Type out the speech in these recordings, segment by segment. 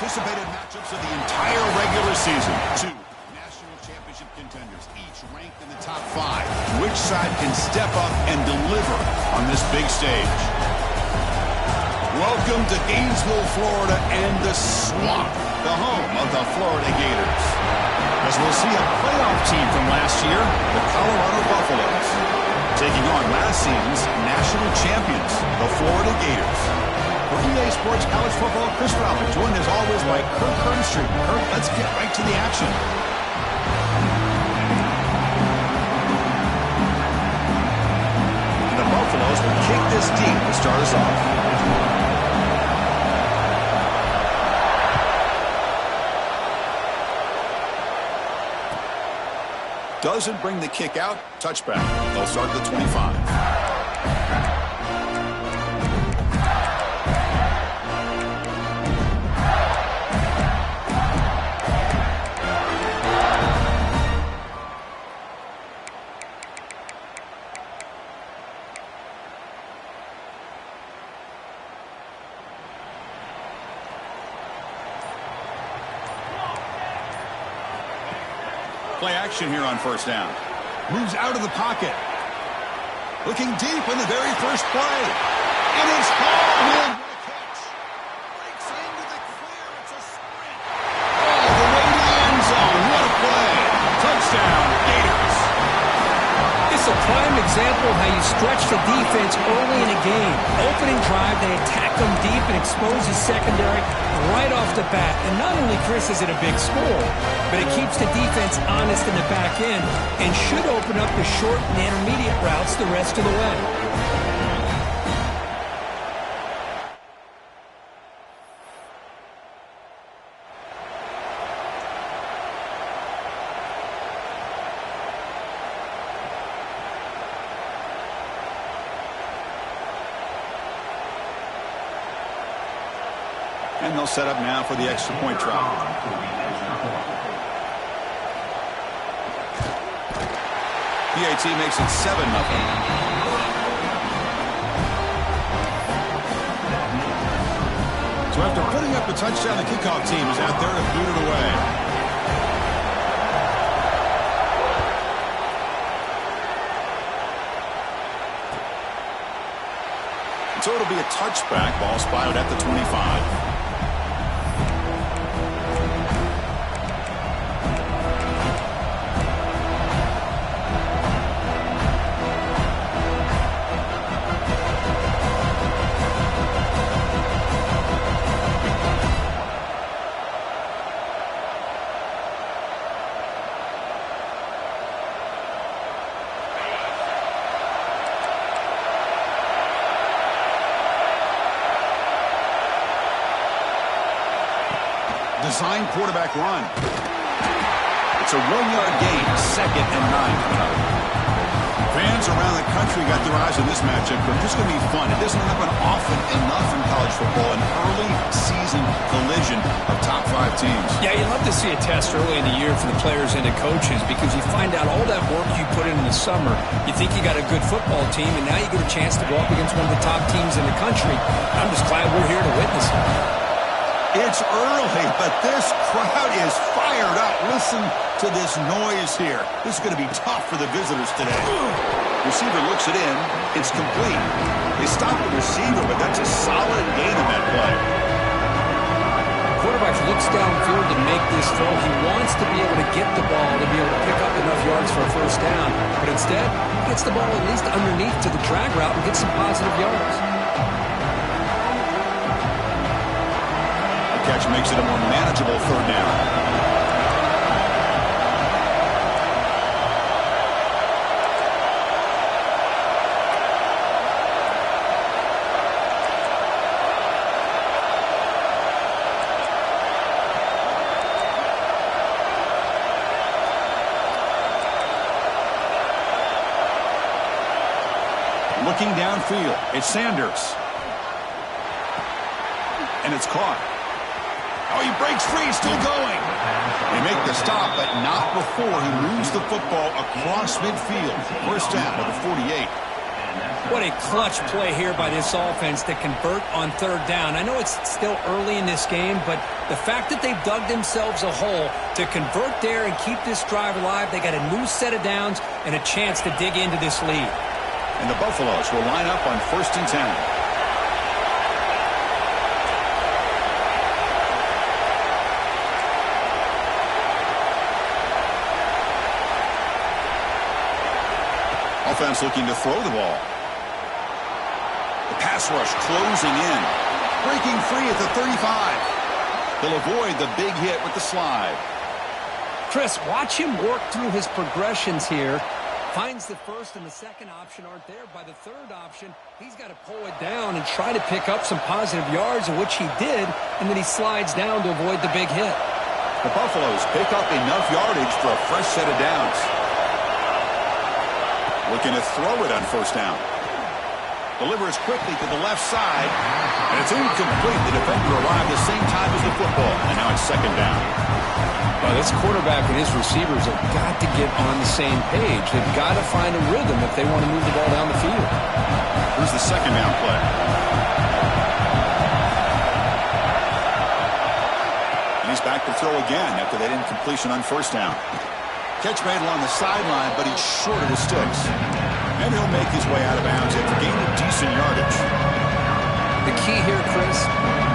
anticipated matchups of the entire regular season. Two national championship contenders, each ranked in the top 5. Which side can step up and deliver on this big stage? Welcome to Gainesville, Florida, and the Swamp, the home of the Florida Gators. As we'll see a playoff team from last year, the Colorado Buffaloes, taking on last season's national champions, the Florida Gators. For EA Sports College Football, Chris Fowler, joined as always by Kirk Herbstreit. Kirk, let's get right to the action. And the Buffaloes will kick this deep to start us off. Doesn't bring the kick out. Touchback. They'll start at the 25. Play action here on first down. Moves out of the pocket. Looking deep in the very first play. And it's hauled in. Catch. Breaks into the clear. It's a sprint. All the way to the end zone. What a play. Touchdown, Gators. It's a prime example of how you stretch the defense early in a game. Opening drive, they attack them deep and expose the secondary right off the bat. And not only, Chris, is it a big score, but it keeps the defense honest in the back end and should open up the short and intermediate routes the rest of the way. And they'll set up now for the extra point try. PAT makes it 7-0. So after putting up a touchdown, the kickoff team is out there to boot it away. So it'll be a touchback. Ball spotted at the 25. Design quarterback run. It's a 1-yard gain, 2nd and 9. Fans around the country got their eyes on this matchup, but this is going to be fun. It doesn't happen often enough in college football, an early season collision of top 5 teams. Yeah, you love to see a test early in the year for the players and the coaches because you find out all that work you put in the summer. You think you got a good football team, and now you get a chance to go up against one of the top teams in the country. I'm just glad we're here to witness it. It's early, but this crowd is fired up. Listen to this noise here. This is going to be tough for the visitors today. Receiver looks it in. It's complete. They stop the receiver, but that's a solid gain in that play. Quarterback looks downfield to make this throw. He wants to be able to get the ball to be able to pick up enough yards for a first down. But instead, gets the ball at least underneath to the drag route and gets some positive yards. Catch makes it a more manageable 3rd down. Looking downfield, it's Sanders. And it's caught. Oh, he breaks free, still going. They make the stop, but not before he moves the football across midfield. First down at the 48. What a clutch play here by this offense to convert on third down. I know it's still early in this game, but the fact that they've dug themselves a hole to convert there and keep this drive alive, they got a new set of downs and a chance to dig into this lead. And the Buffaloes will line up on 1st and 10. Offense looking to throw the ball. The pass rush closing in. Breaking free at the 35. He'll avoid the big hit with the slide. Chris, watch him work through his progressions here. Finds the first and the second option aren't there. By the third option, he's got to pull it down and try to pick up some positive yards, of which he did, and then he slides down to avoid the big hit. The Buffaloes pick up enough yardage for a fresh set of downs. Looking to throw it on 1st down. Delivers quickly to the left side. And it's incomplete. The defender arrived the same time as the football. And now it's 2nd down. Well, this quarterback and his receivers have got to get on the same page. They've got to find a rhythm if they want to move the ball down the field. Here's the 2nd down play. And he's back to throw again after that incompletion on 1st down. Catch made along the sideline, but he's short of the sticks. And he'll make his way out of bounds after gaining decent yardage. The key here, Chris,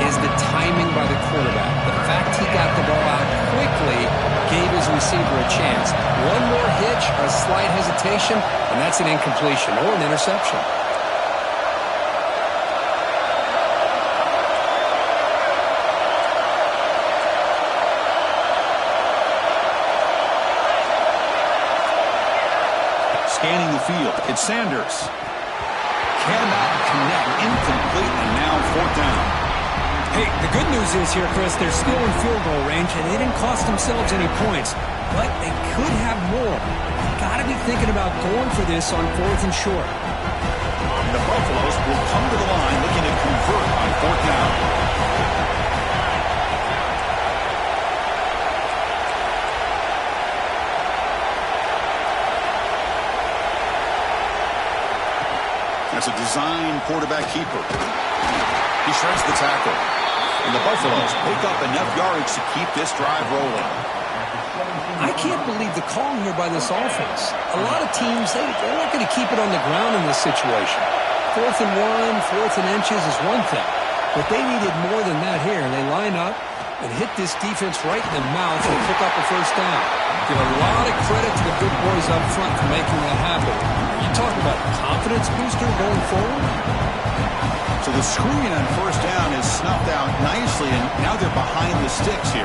is the timing by the quarterback. The fact he got the ball out quickly gave his receiver a chance. One more hitch or a slight hesitation, and that's an incompletion or an interception. Scanning the field, it's Sanders. Cannot connect, incomplete, and now 4th down. Hey, the good news is here, Chris, they're still in field goal range, and they didn't cost themselves any points. But they could have more. Got to be thinking about going for this on 4th and short. The Buffaloes will come to the line looking to convert on 4th down. That's a design quarterback keeper. He shreds the tackle. And the Buffaloes pick up enough yardage to keep this drive rolling. I can't believe the call here by this offense. A lot of teams, they're not going to keep it on the ground in this situation. 4th and 1, 4th and inches is one thing. But they needed more than that here. They line up and hit this defense right in the mouth and pick up a 1st down. Give a lot of credit to the big boys up front for making that happen. You talk about confidence booster going forward. So the screen on 1st down is snuffed out nicely, and now they're behind the sticks here.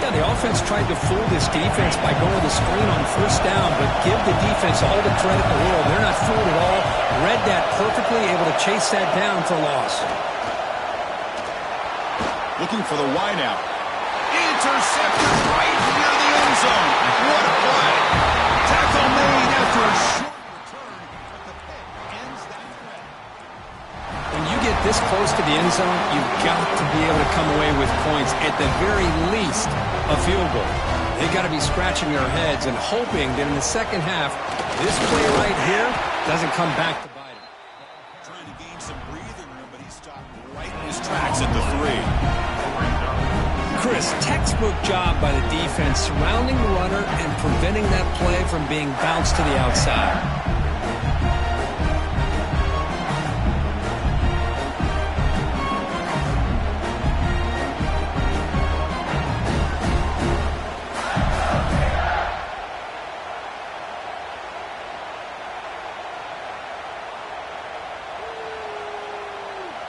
Yeah, the offense tried to fool this defense by going to the screen on 1st down, but give the defense all the credit in the world. They're not fooled at all. Read that perfectly, able to chase that down for a loss. Looking for the wideout. Intercepted right near the end zone. What a play. Tackle made after a short return, but the pick ends that threat. When you get this close to the end zone, you've got to be able to come away with points, at the very least a field goal. They've got to be scratching their heads and hoping that in the second half, this play right here doesn't come back to bite him. Trying to gain some breathing room, but he stopped right in his tracks at the 3. Chris, textbook job by the defense surrounding the runner and preventing that play from being bounced to the outside.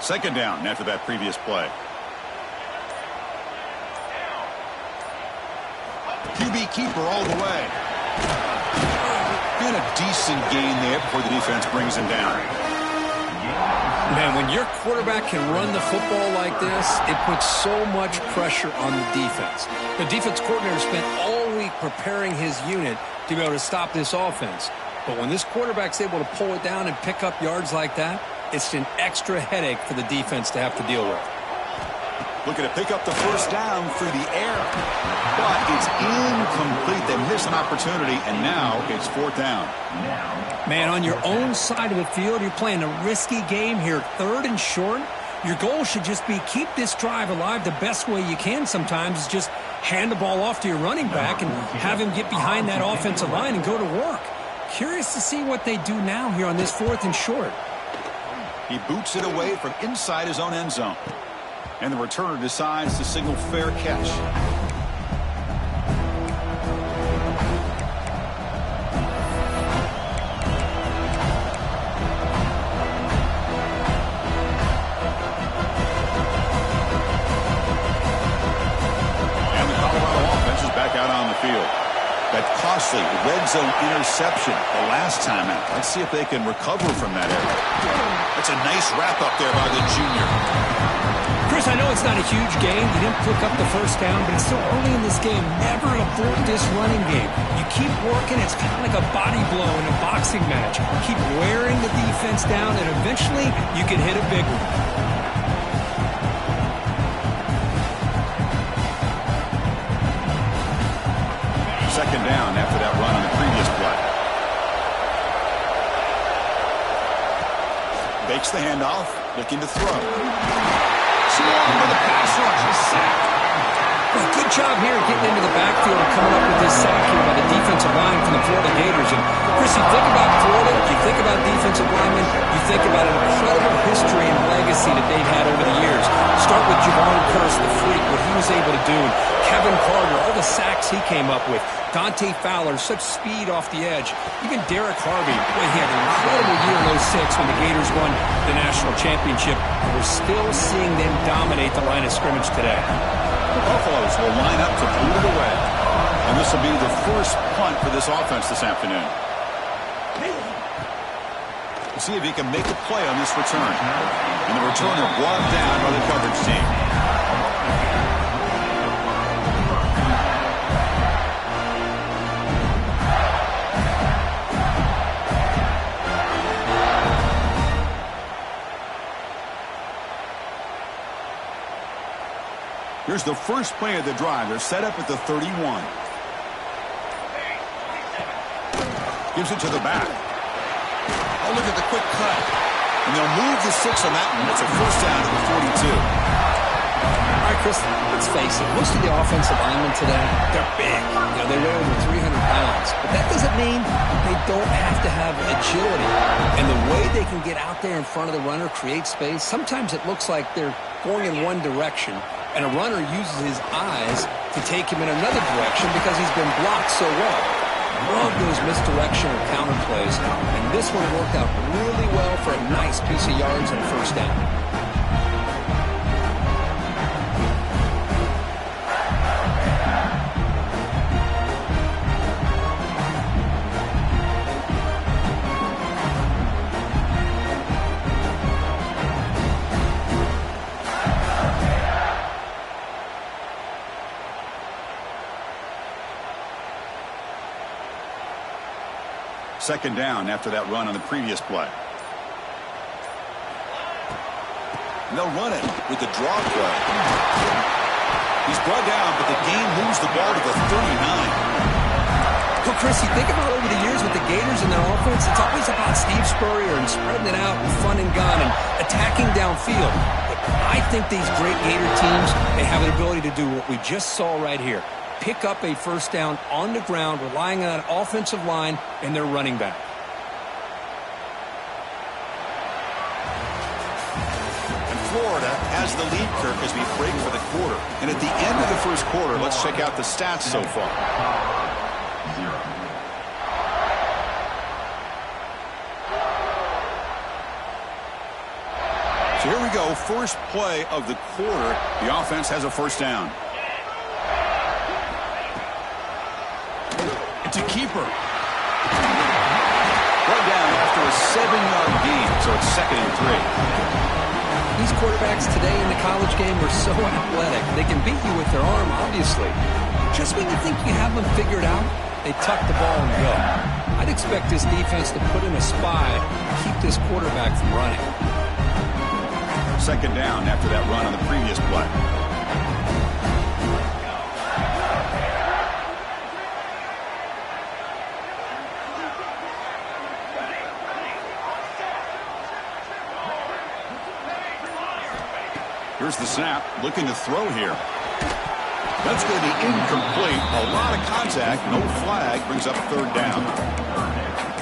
Second down after that previous play. QB keeper all the way. And a decent gain there before the defense brings him down. Man, when your quarterback can run the football like this, it puts so much pressure on the defense. The defense coordinator spent all week preparing his unit to be able to stop this offense. But when this quarterback's able to pull it down and pick up yards like that, it's an extra headache for the defense to have to deal with. Looking to pick up the first down through the air. But it's incomplete. They miss an opportunity, and now it's fourth down. Man, on your own side of the field, you're playing a risky game here. Third and short. Your goal should just be keep this drive alive the best way you can sometimes is just hand the ball off to your running back and have him get behind that offensive line and go to work. Curious to see what they do now here on this fourth and short. He boots it away from inside his own end zone. And the returner decides to signal fair catch. And the Colorado offense is back out on the field. That costly red zone interception the last time out. Let's see if they can recover from that error. That's a nice wrap up there by the junior. Chris, I know it's not a huge game. You didn't pick up the first down, but it's so early in this game. Never abort this running game. You keep working. It's kind of like a body blow in a boxing match. Keep wearing the defense down, and eventually you can hit a big one. Second down after that run on the previous play. Bakes the handoff, looking to throw. Swung for the pass rush, a sack. Well, good job here getting into the backfield and coming up with this sack here by the defensive line from the Florida Gators. And Chris, you think about Florida, you think about defensive linemen, you think about an incredible history and legacy that they've had over the years. Start with Javon Kearse, the freak, what he was able to do. And Kevin Carter, all the sacks he came up with. Dante Fowler, such speed off the edge. Even Derek Harvey, boy, he had an incredible year in 06 when the Gators won the national championship. And we're still seeing them dominate the line of scrimmage today. The Buffaloes will line up to boot it away. And this will be the first punt for this offense this afternoon. We'll see if he can make a play on this return. And the returner brought down by the coverage team. Here's the first play of the drive. They're set up at the 31. Gives it to the back. Oh, look at the quick cut. And they'll move the 6 on that one. It's a first down to the 42. All right, Chris, let's face it. Most of the offensive linemen today, they're big. You know, they weigh over 300 pounds. But that doesn't mean they don't have to have agility. And the way they can get out there in front of the runner, create space, sometimes it looks like they're going in one direction. And a runner uses his eyes to take him in another direction because he's been blocked so well. Love those misdirection or counter plays. And this one worked out really well for a nice piece of yards and a first down. Second down after that run on the previous play. And they'll run it with the draw play. He's brought down, but the game moves the ball to the 39. Well, Chris, you think about over the years with the Gators and their offense, it's always about Steve Spurrier and spreading it out and fun and gun and attacking downfield. But I think these great Gator teams, they have an ability to do what we just saw right here. Pick up a first down on the ground, relying on an offensive line and their running back. And Florida has the lead, Kirk, as we break for the quarter. And at the end of the first quarter, let's check out the stats so far. So here we go, first play of the quarter. The offense has a first down. To keeper. Brought down after a 7-yard gain, so it's 2nd and 3. These quarterbacks today in the college game are so athletic. They can beat you with their arm, obviously. Just when you think you have them figured out, they tuck the ball and go. I'd expect this defense to put in a spy and keep this quarterback from running. Second down after that run on the previous play. Here's the snap, looking to throw here. That's going to be incomplete. A lot of contact, no flag, brings up third down.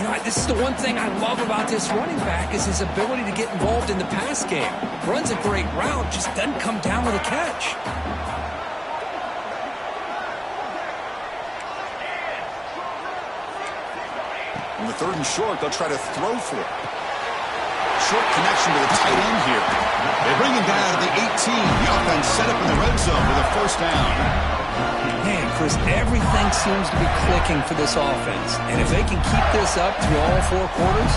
You know, this is the one thing I love about this running back is his ability to get involved in the pass game. Runs a great route, just doesn't come down with a catch. On the third and short, they'll try to throw for it. Short connection to the tight end here. They bring him down to the 18. The offense set up in the red zone with a first down. Man, Chris, everything seems to be clicking for this offense. And if they can keep this up through all four quarters,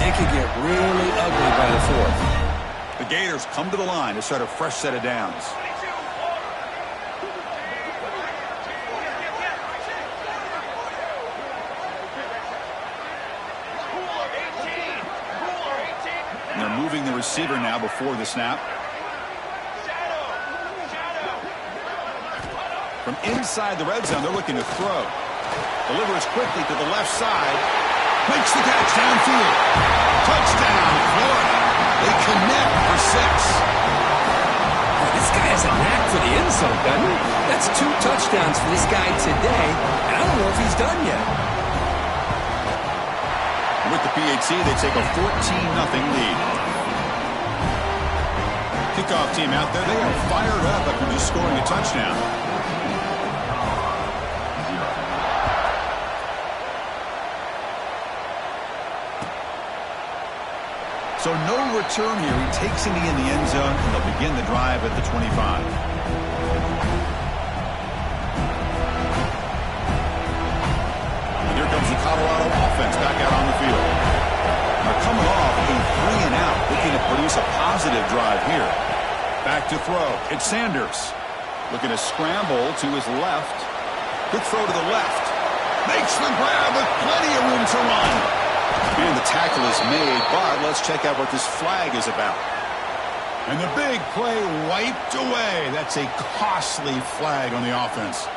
it could get really ugly by the fourth. The Gators come to the line to start a fresh set of downs. And they're moving the receiver now before the snap. From inside the red zone, they're looking to throw. Delivers quickly to the left side. Makes the catch downfield. Touchdown, Florida. They connect for 6. This guy has a knack for the end zone, doesn't he? That's 2 touchdowns for this guy today, and I don't know if he's done yet. With the PAT, they take a 14-0 lead. Kickoff team out there, they are fired up after just scoring a touchdown. So no return here. He takes it in the end zone, and they'll begin the drive at the 25. And here comes the Colorado offense back out on the field. They're coming off a 3-and-out, looking to produce a positive drive here. Back to throw. It's Sanders. Looking to scramble to his left. Good throw to the left. Makes the grab with plenty of room to run. And the tackle is made, but let's check out what this flag is about. And the big play wiped away. That's a costly flag on the offense.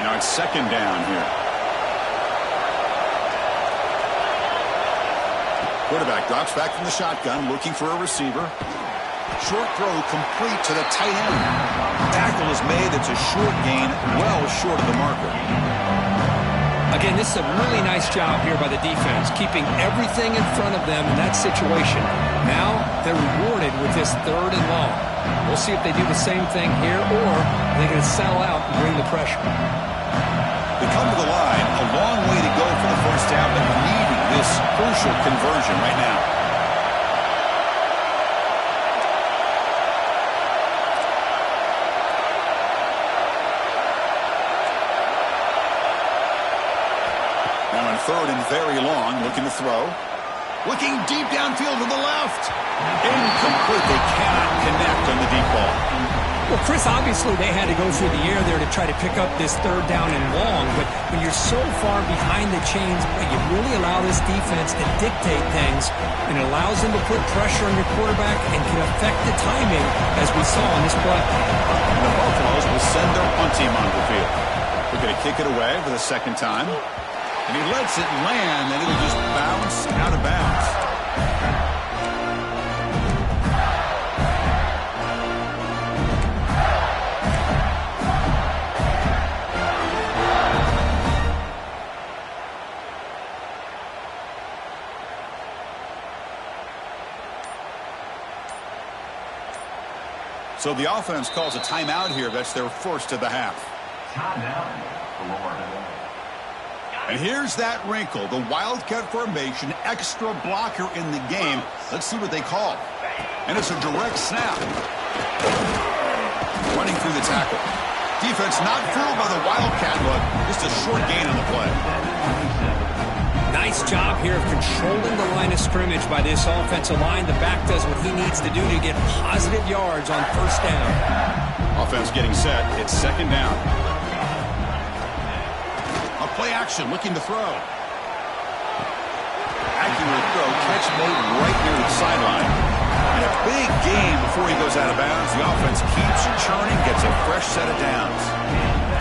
Now it's second down here. Quarterback drops back from the shotgun, looking for a receiver. Short throw complete to the tight end. Tackle is made. It's a short gain, well short of the marker. Again, this is a really nice job here by the defense, keeping everything in front of them in that situation. Now they're rewarded with this third and long. We'll see if they do the same thing here, or they're going to settle out and bring the pressure. They come to the line, a long way to go for the first down, but needing this crucial conversion right now. Now on third and very long, looking to throw. Looking deep downfield to the left. Incomplete. They cannot connect on the deep ball. Well, Chris, obviously they had to go through the air there to try to pick up this third down and long, but when you're so far behind the chains, you really allow this defense to dictate things, and it allows them to put pressure on your quarterback and can affect the timing, as we saw in this play. And the Buffaloes will send their punt team onto the field. They're going to kick it away for the second time. And he lets it land, and it'll just bounce out of bounds. So the offense calls a timeout here. That's their first of the half. And here's that wrinkle, the Wildcat formation, extra blocker in the game. Let's see what they call. And it's a direct snap. Running through the tackle. Defense not fooled by the Wildcat look. Just a short gain on the play. Nice Nice job here of controlling the line of scrimmage by this offensive line. The back does what he needs to do to get positive yards on first down. Offense getting set. It's second down. A play action looking to throw. Accurate throw. Catch made right near the sideline. And a big gain before he goes out of bounds. The offense keeps churning, gets a fresh set of downs.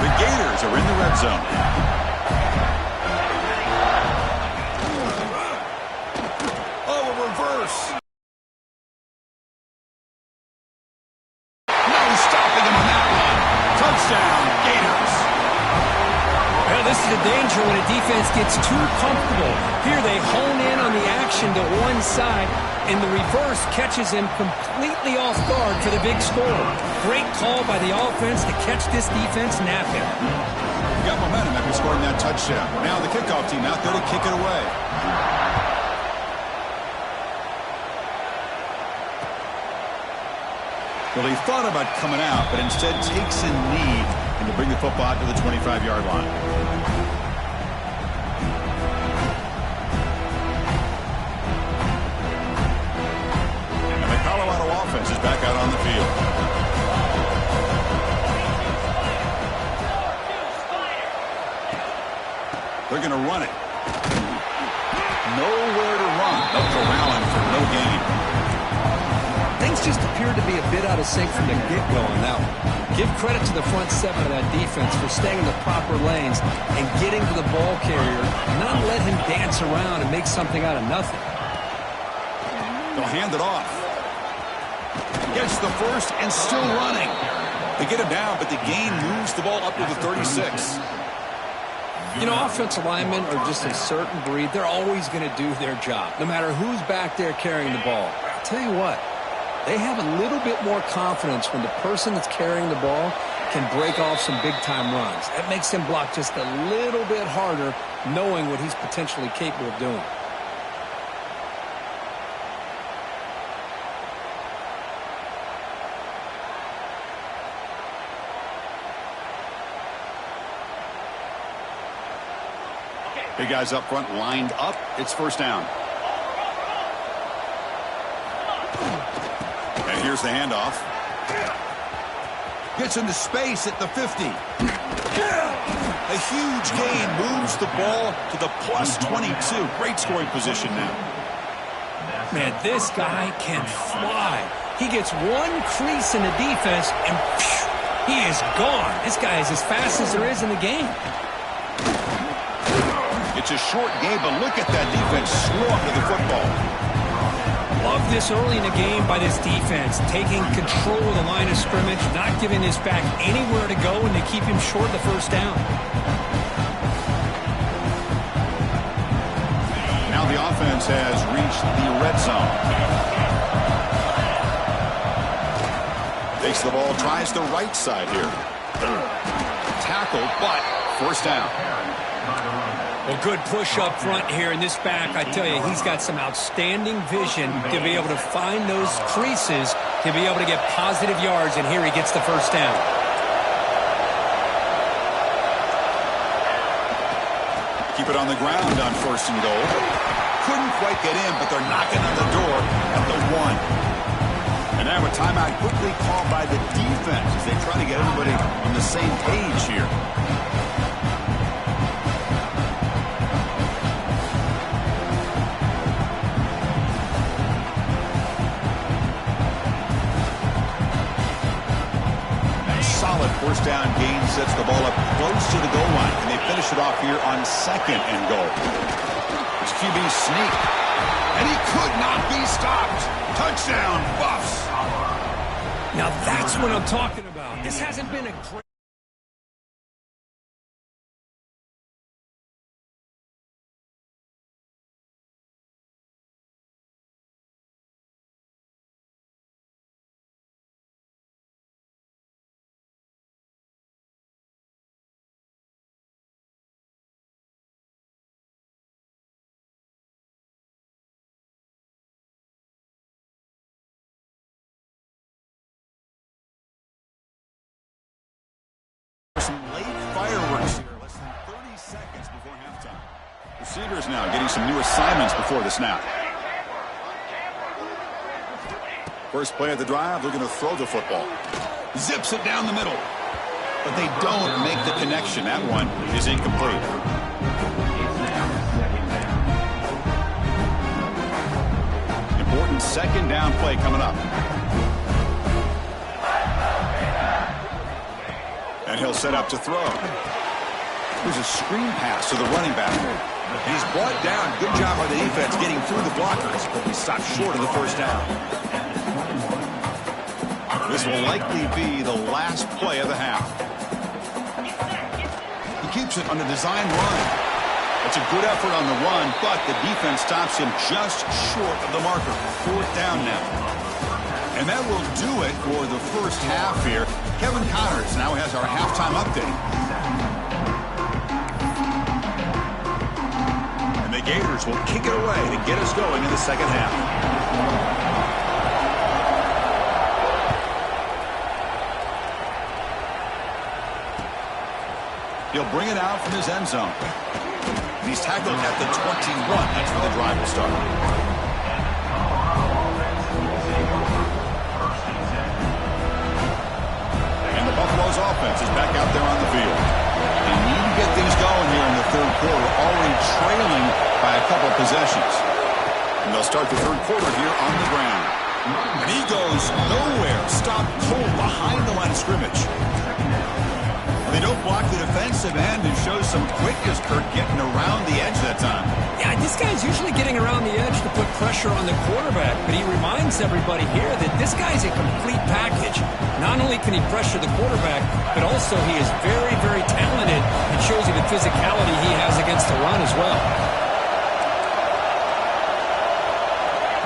The Gators are in the red zone. Oh, a reverse. No stopping him on that one. Touchdown, Gators. Well, this is the danger when a defense gets too comfortable. Here they hone in on the action to one side, and the reverse catches him completely off guard for the big score. Great call by the offense to catch this defense napping. Got momentum after scoring that touchdown. Now the kickoff team out there to kick it away. Well, he thought about coming out, but instead takes a knee and to bring the football out to the 25-yard line. And the Colorado offense is back out on the field. They're going to run it. Nowhere to run. They'll corral him for no gain. Things just appeared to be a bit out of sync from the get-go on that one. Give credit to the front seven of that defense for staying in the proper lanes and getting to the ball carrier, not let him dance around and make something out of nothing. They'll hand it off. Gets the first and still running. They get him down, but the gain moves the ball up to the 36. You know, offensive linemen are just a certain breed. They're always going to do their job, no matter who's back there carrying the ball. I'll tell you what, they have a little bit more confidence when the person that's carrying the ball can break off some big-time runs. That makes them block just a little bit harder, knowing what he's potentially capable of doing. Big guys up front lined up. It's first down. And here's the handoff. Gets into space at the 50. A huge gain moves the ball to the plus 22. Great scoring position now. Man, this guy can fly. He gets one crease in the defense, and he is gone. This guy is as fast as there is in the game. It's a short game, but look at that defense slow up to the football. Love this early in the game by this defense, taking control of the line of scrimmage, not giving this back anywhere to go, and they keep him short of the first down. Now the offense has reached the red zone. Takes the ball, tries the right side here. Tackled, but first down. Well, good push up front here in this back. I tell you, he's got some outstanding vision to be able to find those creases, to be able to get positive yards, and here he gets the first down. Keep it on the ground on first and goal. Couldn't quite get in, but they're knocking on the door at the 1. And now a timeout quickly called by the defense as they try to get everybody on the same page here. First down gain sets the ball up close to the goal line, and they finish it off here on second and goal. It's QB sneak, and he could not be stopped. Touchdown, Buffs. Now that's what I'm talking about. This hasn't been a great Receivers now getting some new assignments before the snap. First play of the drive, looking to throw the football. Zips it down the middle. But they don't make the connection. That one is incomplete. Important second down play coming up. And he'll set up to throw. There's a screen pass to the running back. He's brought down. Good job by the defense getting through the blockers, but he stopped short of the first down. This will likely be the last play of the half. He keeps it on a design run. It's a good effort on the run, but the defense stops him just short of the marker. Fourth down now. And that will do it for the first half here. Kevin Connors now has our halftime update. And the Gators will kick it away to get us going in the second half. He'll bring it out from his end zone. He's tackled at the 21. That's where the drive will start. And the Buffalo's offense is back out there on the field. They need to get things going here in the third quarter, already trailing by a couple possessions. And they'll start the third quarter here on the ground. And he goes nowhere. Stopped cold behind the line of scrimmage. They don't block the defensive end and shows some quickness, Kurt, getting around the edge that time. Yeah, this guy's usually getting around the edge to put pressure on the quarterback, but he reminds everybody here that this guy's a complete package. Not only can he pressure the quarterback, but also he is very, very talented. It shows you the physicality he has against the run as well.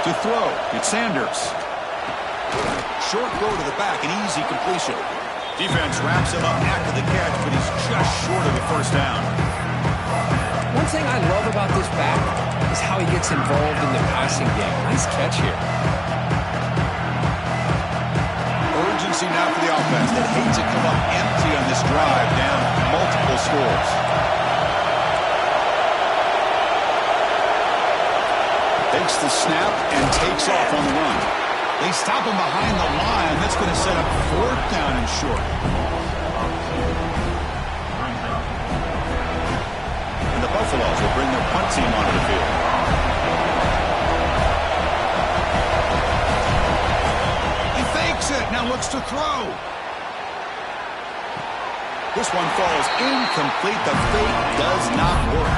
To throw, it's Sanders. Short throw to the back, an easy completion. Defense wraps him up after the catch, but he's just short of the first down. One thing I love about this back is how he gets involved in the passing game. Nice catch here. Urgency now for the offense that hates to come up empty on this drive, down multiple scores. Takes the snap and takes off on the run. They stop him behind the line. That's going to set up fourth down and short. And the Buffaloes will bring their punt team onto the field. He fakes it. Now looks to throw. This one falls incomplete. The fake does not work.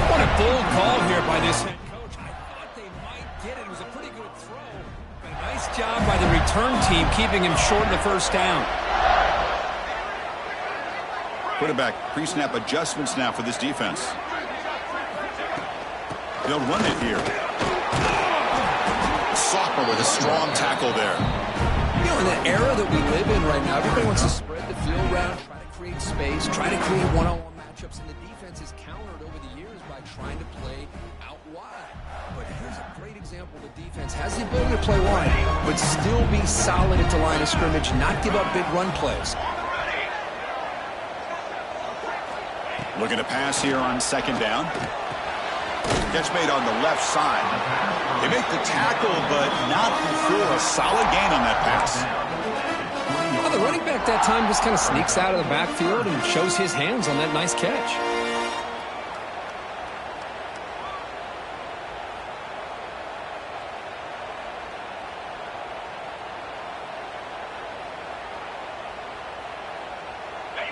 What a bold call here by this head coach. I thought they might get it. It was a pretty good throw. Nice job by the return team keeping him short of the first down. Quarterback pre-snap adjustments now for this defense. They'll run it here. Socker with a strong tackle there. You know, in the era that we live in right now, everybody wants to spread the field around, try to create space, try to create one-on-one matchups, and the defense is countered over the years by trying to play out wide. But here's a great example. The defense has the ability to play wide, but still be solid at the line of scrimmage, not give up big run plays. Looking to pass here on second down. Catch made on the left side. They make the tackle, but not before a solid gain on that pass. Well, the running back that time just kind of sneaks out of the backfield and shows his hands on that nice catch.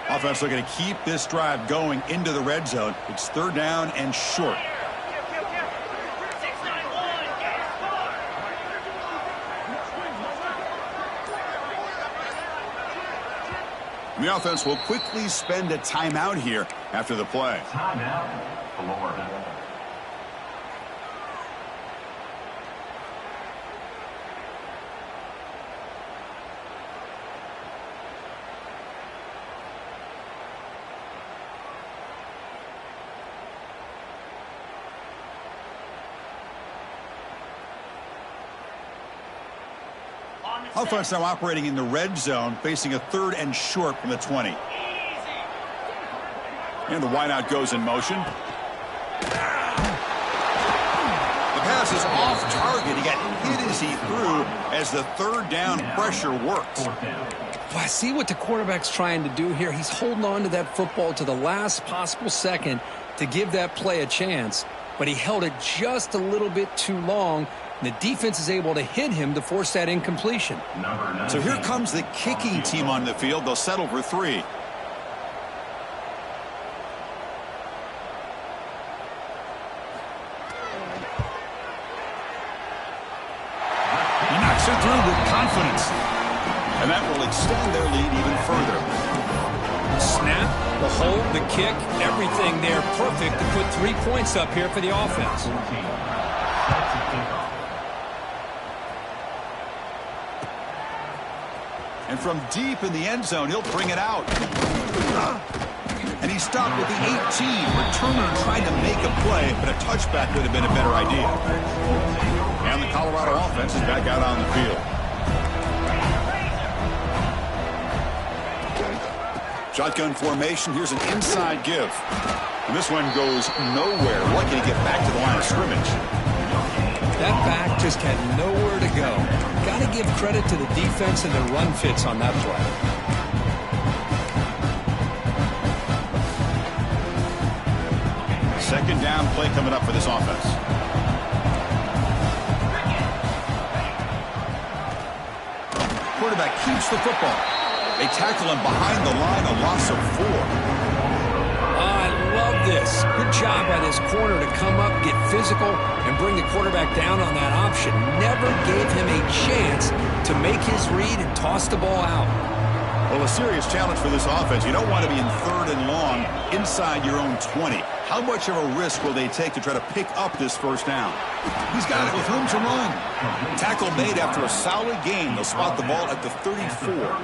Offense looking to keep this drive going into the red zone. It's third down and short. The offense will quickly spend a timeout here after the play. Timeout, Florida. Offense now operating in the red zone, facing a third and short from the 20. And the wideout goes in motion. is off target. He got hit as he threw as the third down pressure worked. Well, I see what the quarterback's trying to do here. He's holding on to that football to the last possible second to give that play a chance, but he held it just a little bit too long, and the defense is able to hit him to force that incompletion. So here comes the kicking team on the field. They'll settle for 3. He knocks it through with confidence. And that will extend their lead even further. Snap, the hold, the kick, everything there perfect to put 3 points up here for the offense. And from deep in the end zone, he'll bring it out. And he stopped with the 18. Returner tried to make a play, but a touchback would have been a better idea. And the Colorado offense is back out on the field. Shotgun formation. Here's an inside give. And this one goes nowhere. Lucky to get back to the line of scrimmage. That back just had nowhere to go. Got to give credit to the defense and their run fits on that play. Second down play coming up for this offense. Quarterback keeps the football. They tackle him behind the line, a loss of 4. I love this. Good job by this corner to come up, get physical, and bring the quarterback down on that option. Never gave him a chance to make his read and toss the ball out. Well, a serious challenge for this offense. You don't want to be in 3rd and long inside your own 20. How much of a risk will they take to try to pick up this first down? He's got it with room to run. Tackle made after a solid gain. They'll spot the ball at the 34.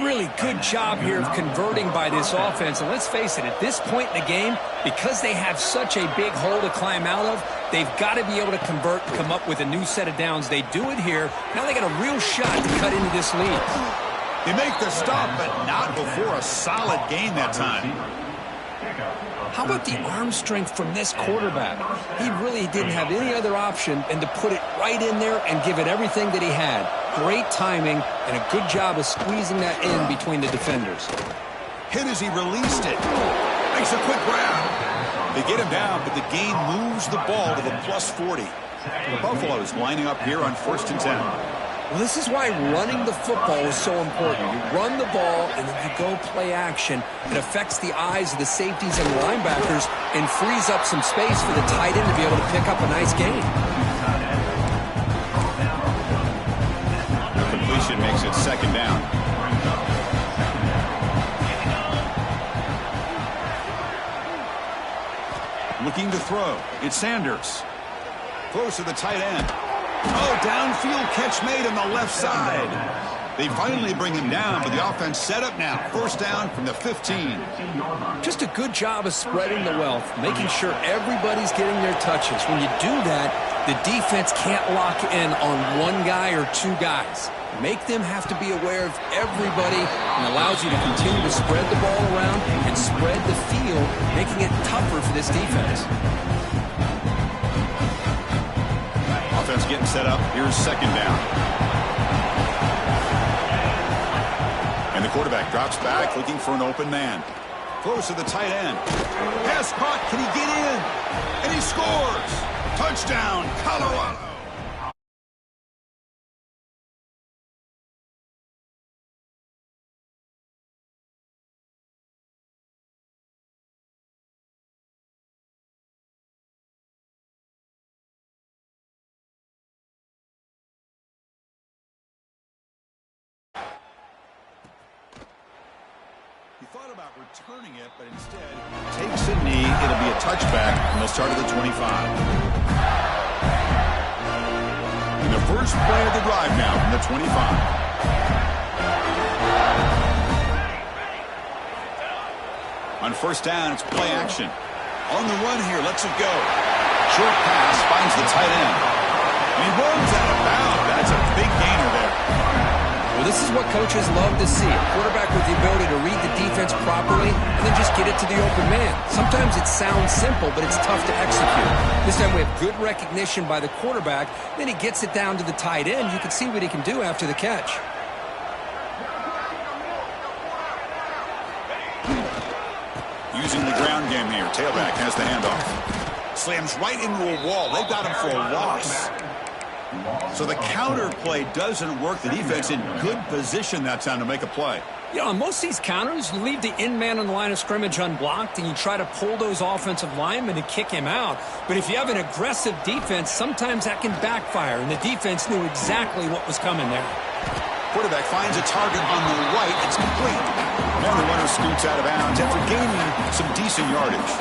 Really good job here of converting by this offense. And let's face it, at this point in the game, because they have such a big hole to climb out of, they've got to be able to convert, come up with a new set of downs. They do it here. Now they got a real shot to cut into this lead. They make the stop, but not before a solid gain that time. How about the arm strength from this quarterback? He really didn't have any other option than to put it right in there and give it everything that he had. Great timing and a good job of squeezing that in between the defenders. Hit as he released it. Makes a quick grab. They get him down, but the gain moves the ball to the plus 40. The Buffaloes lining up here on 1st and 10. Well, this is why running the football is so important. You run the ball, and then you go play action. It affects the eyes of the safeties and linebackers and frees up some space for the tight end to be able to pick up a nice gain. The completion makes it 2nd down. Looking to throw. It's Sanders. Close to the tight end. Oh, downfield catch made on the left side. They finally bring him down, but the offense set up now. 1st down from the 15. Just a good job of spreading the wealth, making sure everybody's getting their touches. When you do that, the defense can't lock in on one guy or 2 guys. Make them have to be aware of everybody and allows you to continue to spread the ball around and spread the field, making it tougher for this defense. Offense getting set up. Here's 2nd down. And the quarterback drops back looking for an open man. Close to the tight end. Pass caught. Can he get in? And he scores. Touchdown, Colorado. Thought about returning it, but instead takes a knee. It'll be a touchback, and they'll start at the 25. And the first play of the drive now from the 25. On 1st down, it's play action. On the run here, lets it go. Short pass finds the tight end. And he runs out of bounds. That's a big gainer there. Well, this is what coaches love to see. A quarterback with the ability to read the defense properly and then just get it to the open man. Sometimes it sounds simple, but it's tough to execute. This time we have good recognition by the quarterback. Then he gets it down to the tight end. You can see what he can do after the catch. Using the ground game here. Tailback has the handoff. Slams right into a wall. They've got him for a loss. So the counter play doesn't work. The defense in good position that time to make a play. You know, on most of these counters, you leave the in man on the line of scrimmage unblocked, and you try to pull those offensive linemen to kick him out. But if you have an aggressive defense, sometimes that can backfire, and the defense knew exactly what was coming there. Quarterback finds a target on the right. It's complete. And the runner scoots out of bounds after gaining some decent yardage.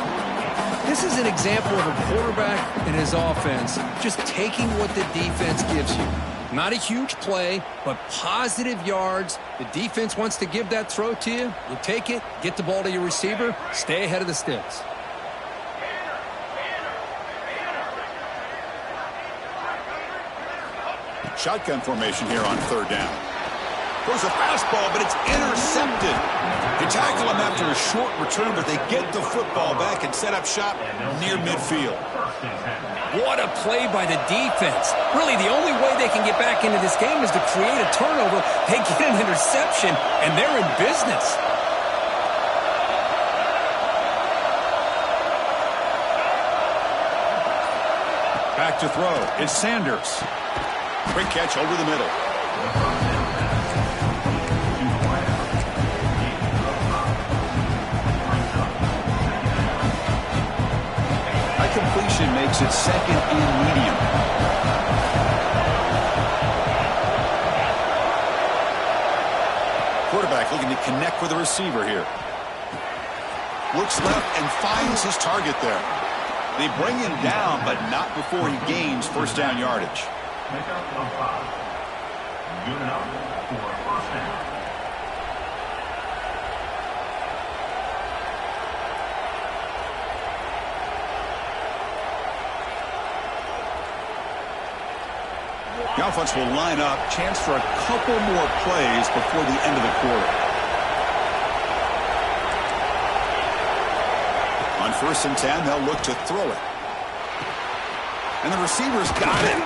This is an example of a quarterback and his offense just taking what the defense gives you. Not a huge play, but positive yards. The defense wants to give that throw to you. You take it, get the ball to your receiver, stay ahead of the sticks. Shotgun formation here on third down. Throws a fastball, but it's intercepted. They tackle him after a short return, but they get the football back and set up shop near midfield. What a play by the defense. Really, the only way they can get back into this game is to create a turnover. They get an interception, and they're in business. Back to throw. It's Sanders. Quick catch over the middle. Completion makes it second and medium. Quarterback looking to connect with the receiver here. Looks left and finds his target there. They bring him down, but not before he gains first down yardage. Good enough for first down. The offense will line up. Chance for a couple more plays before the end of the quarter. On 1st and 10, they'll look to throw it. And the receivers got it.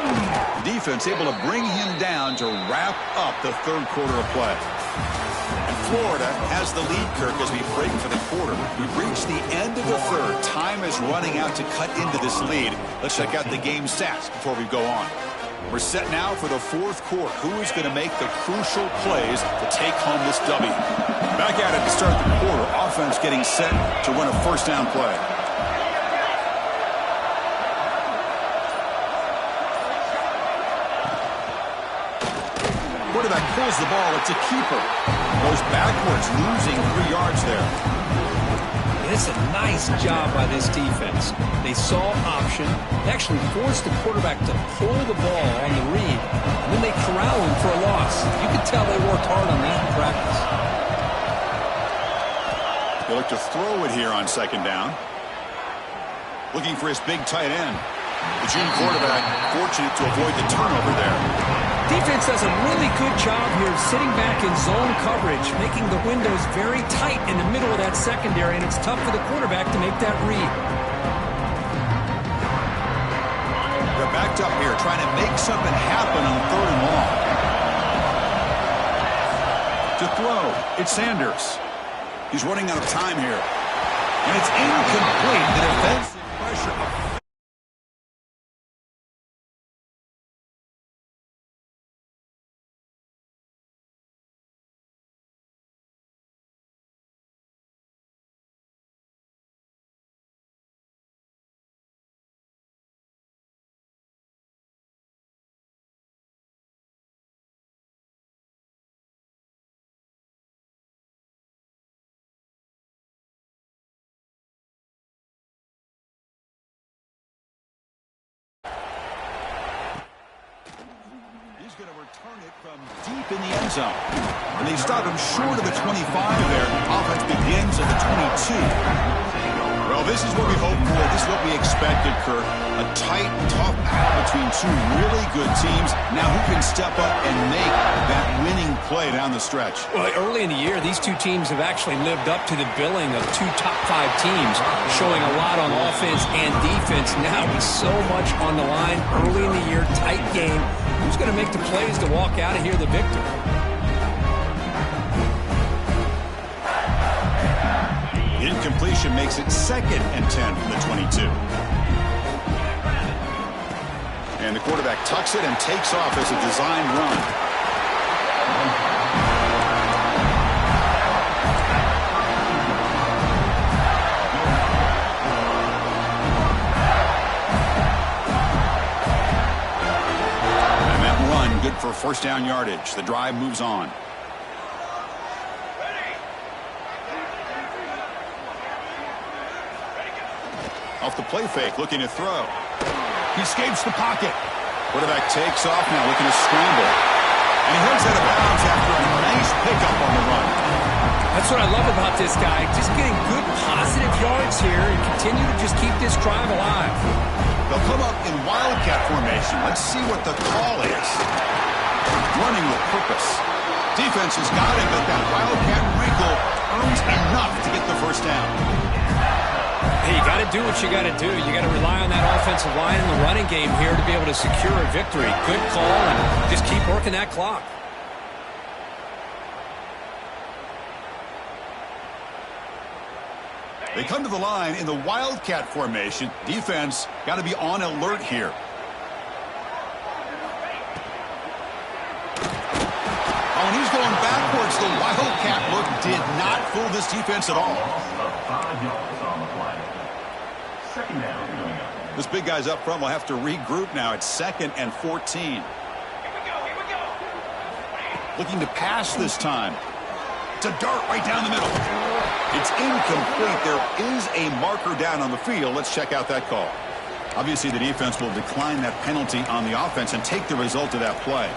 The defense able to bring him down to wrap up the third quarter of play. And Florida has the lead, Kirk, as we break for the quarter. We've reached the end of the third. Time is running out to cut into this lead. Let's check out the game stats before we go on. We're set now for the fourth quarter. Who is going to make the crucial plays to take home this W? Back at it to start the quarter. Offense getting set to run a first down play. Quarterback pulls the ball. It's a keeper. Goes backwards, losing 3 yards there. It's a nice job by this defense. They saw option. They actually forced the quarterback to pull the ball on the read. And then they corral him for a loss. You can tell they worked hard on that in practice. They look to throw it here on second down. Looking for his big tight end. The junior quarterback fortunate to avoid the turnover there. Defense does a really good job here sitting back in zone coverage, making the windows very tight in the middle of that secondary, and it's tough for the quarterback to make that read. They're backed up here, trying to make something happen on 3rd and long. To throw, it's Sanders. He's running out of time here. And it's incomplete. The defensive pressure. Going to return it from deep in the end zone. And they stop him short of the 25 there. Offense begins at the 22. Well, this is what we hoped for. This is what we expected, Kurt. A tight, tough battle between two really good teams. Now who can step up and make that winning play down the stretch? Well, early in the year, these two teams have actually lived up to the billing of two top-5 teams, showing a lot on offense and defense. Now with so much on the line early in the year, tight game. Who's going to make the plays to walk out of here the victor? Incompletion makes it 2nd and 10 from the 22. And the quarterback tucks it and takes off as a designed run. And that run, good for first down yardage. The drive moves on. Off the play fake, looking to throw. He escapes the pocket. Quarterback takes off now, looking to scramble. And he heads out of bounds after a nice pickup on the run. That's what I love about this guy. Just getting good, positive yards here and continue to just keep this drive alive. They'll come up in wildcat formation. Let's see what the call is. Running with purpose. Defense has got him, but that wildcat wrinkle earns enough to get the first down. Hey, you got to do what you got to do. You got to rely on that offensive line in the running game here to be able to secure a victory. Good call, and just keep working that clock. They come to the line in the wildcat formation. Defense got to be on alert here. Oh, and he's going backwards. The wildcat look did not fool this defense at all. This big guy's up front will have to regroup now. It's 2nd and 14. Looking to pass this time. To dart right down the middle. It's incomplete. There is a marker down on the field. Let's check out that call. Obviously, the defense will decline that penalty on the offense and take the result of that play.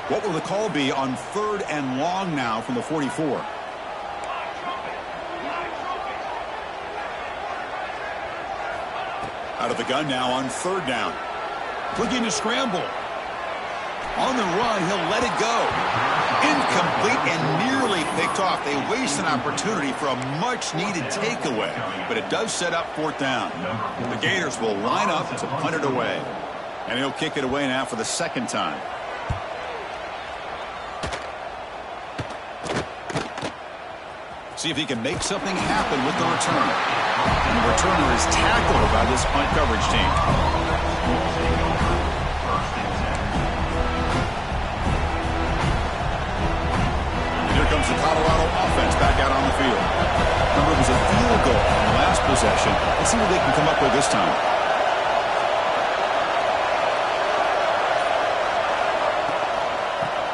What will the call be on 3rd and long now from the 44? Out of the gun now on 3rd down. Looking to scramble. On the run, he'll let it go. Incomplete and nearly picked off. They waste an opportunity for a much-needed takeaway, but it does set up 4th down. The Gators will line up to punt it away, and he'll kick it away now for the 2nd time. See if he can make something happen with the return. And the returner is tackled by this punt coverage team. And here comes the Colorado offense back out on the field. Remember, it was a field goal on the last possession. Let's see what they can come up with this time.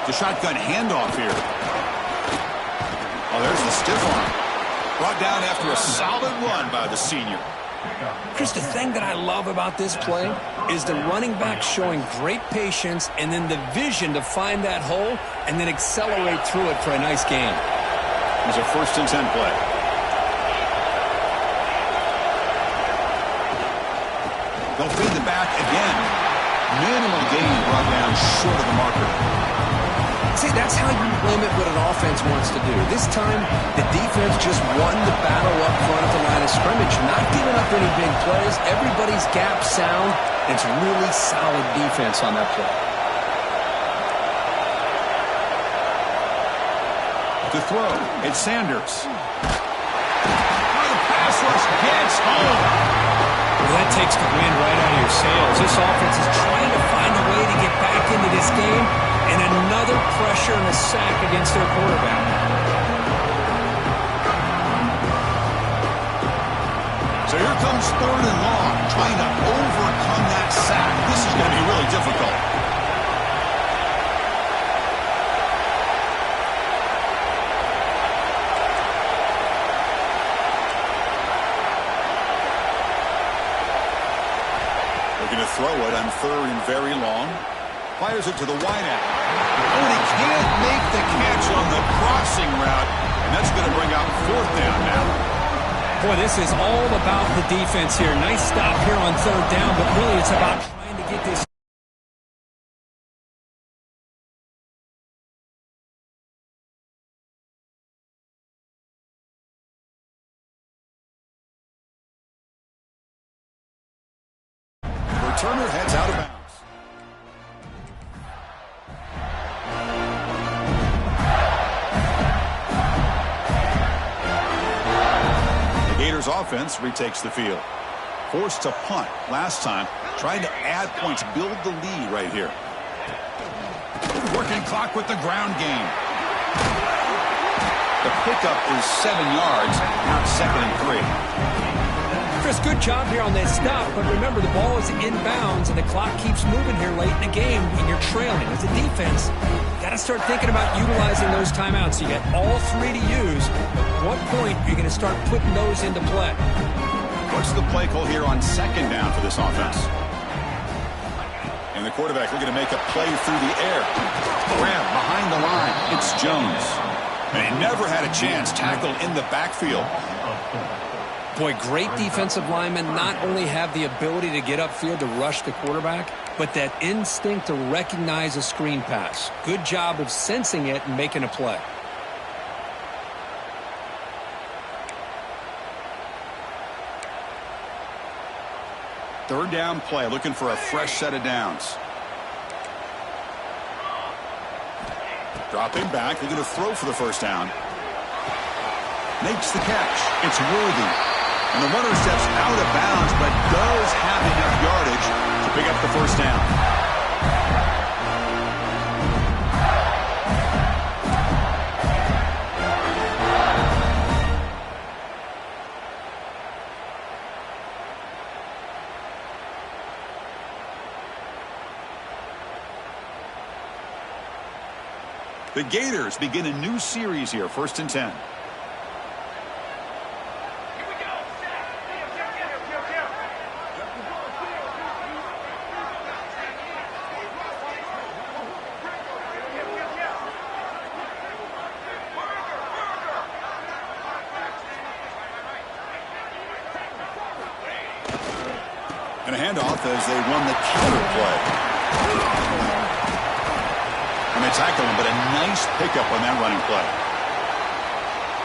The shotgun handoff here. Oh, there's the stiff arm. Brought down after a solid run by the senior. Chris, the thing that I love about this play is the running back showing great patience and then the vision to find that hole and then accelerate through it for a nice gain. It was a 1st and 10 play. They'll feed the back again. Minimal gain brought down short of the marker. See, that's how you limit what an offense wants to do. This time, the defense just won the battle up front at the line of scrimmage, not giving up any big plays. Everybody's gap sound. It's really solid defense on that play. To throw, it's Sanders. The pass rush gets home. Well, that takes the wind right out of your sails. This offense is trying to find a way to get back into this game. And another pressure and a sack against their quarterback. So here comes 3rd and long, trying to overcome that sack. This is going to be really difficult. Looking to throw it on 3rd and very long. Fires it to the wideout. Oh, and he can't make the catch on the crossing route, and that's going to bring out 4th down now. Boy, this is all about the defense here. Nice stop here on third down, but really it's about trying to get this. Returner heads out of bounds. Gators offense retakes the field. Forced to punt last time. Trying to add points, build the lead right here. Working clock with the ground game. The pickup is 7 yards. Now it's 2nd and 3. Chris, good job here on that stop, but remember the ball is inbounds and the clock keeps moving here late in the game and you're trailing. As a defense, you got to start thinking about utilizing those timeouts. You got all 3 to use. At what point are you going to start putting those into play? What's the play call here on 2nd down for this offense? And the quarterback looking to make a play through the air. Grab behind the line. It's Jones. And he never had a chance. Tackled in the backfield. Boy, great defensive linemen not only have the ability to get upfield to rush the quarterback, but that instinct to recognize a screen pass. Good job of sensing it and making a play. Third down play, looking for a fresh set of downs. Dropping back, looking to throw for the first down. Makes the catch. It's Worthy. And the runner steps out of bounds, but does have enough yardage to pick up the first down. The Gators begin a new series here, 1st and 10. And a handoff as they run the counter play. And they tackle him, but a nice pickup on that running play.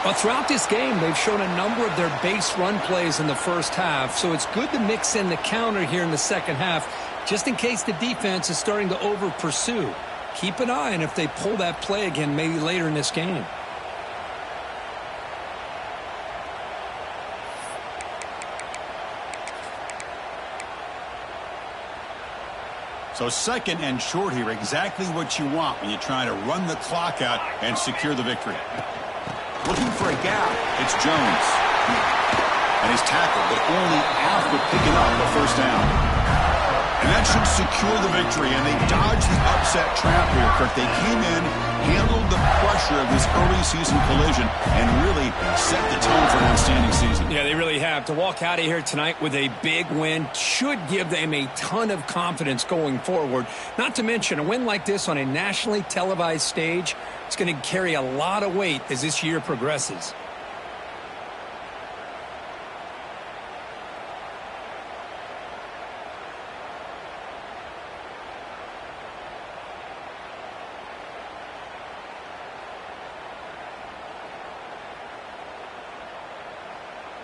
Well, throughout this game, they've shown a number of their base run plays in the first half, so it's good to mix in the counter here in the second half, just in case the defense is starting to over-pursue. Keep an eye on if they pull that play again maybe later in this game. So 2nd and short here, exactly what you want when you're trying to run the clock out and secure the victory. Looking for a gap, it's Jones. And he's tackled, but only after picking up the first down. And that should secure the victory, and they dodged the upset trap here, Kirk. They came in, handled the pressure of this early season collision, and really set the tone for an outstanding season. Yeah, they really have. To walk out of here tonight with a big win should give them a ton of confidence going forward. Not to mention, a win like this on a nationally televised stage, it's going to carry a lot of weight as this year progresses.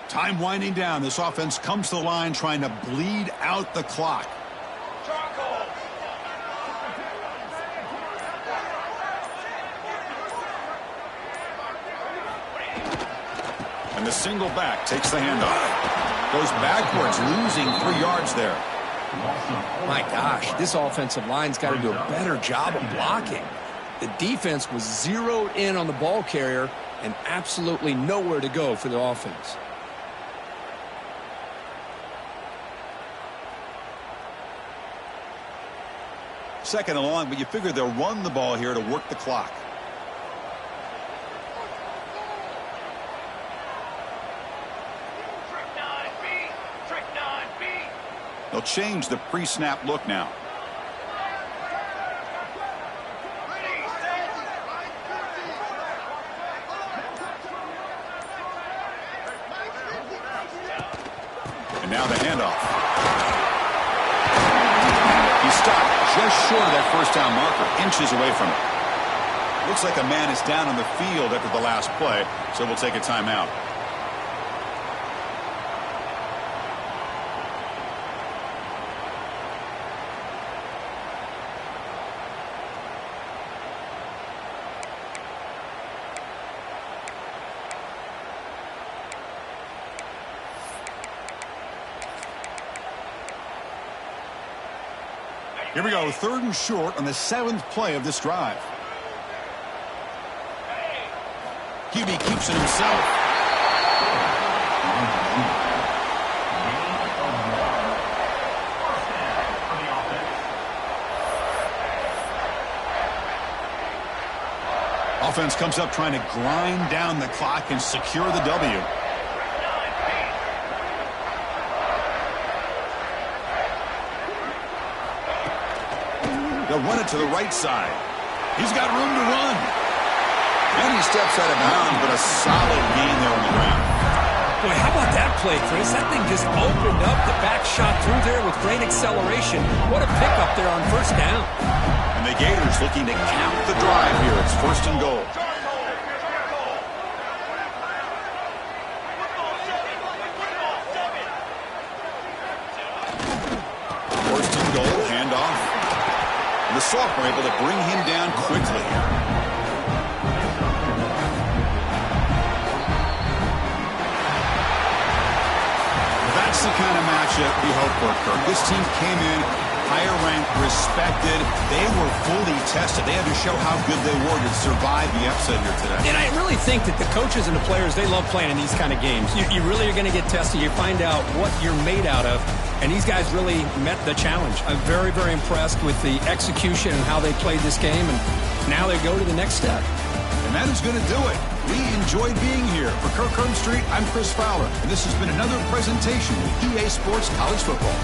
Time winding down. This offense comes to the line trying to bleed out the clock. And the single back takes the handoff. Goes backwards, losing 3 yards there. My gosh, this offensive line's got to do a better job of blocking. The defense was zeroed in on the ball carrier and absolutely nowhere to go for the offense. Second and long, but you figure they'll run the ball here to work the clock. They'll change the pre-snap look now. Now the handoff. He stopped just short of that first down marker, inches away from it. Looks like a man is down on the field after the last play, so we'll take a timeout. Here we go, 3rd and short on the 7th play of this drive. QB keeps it himself. Offense comes up trying to grind down the clock and secure the W. They'll run it to the right side. He's got room to run. And he steps out of bounds, but a solid gain there on the ground. Boy, how about that play, Chris? That thing just opened up. The back shot through there with great acceleration. What a pickup there on first down. And the Gators looking to count the drive here. It's 1st and goal. First and goal, handoff. And the sophomore able to bring him down quickly. That's the kind of matchup we hope for, Kirk. This team came in higher ranked, respected. They were fully tested. They had to show how good they were to survive the upset here today. And I really think that the coaches and the players, they love playing in these kind of games. You really are going to get tested. You find out what you're made out of. And these guys really met the challenge. I'm very, very impressed with the execution and how they played this game. And now they go to the next step. And that is going to do it. We enjoyed being here. For Kirk Herbstreit, I'm Chris Fowler. And this has been another presentation of EA Sports College Football.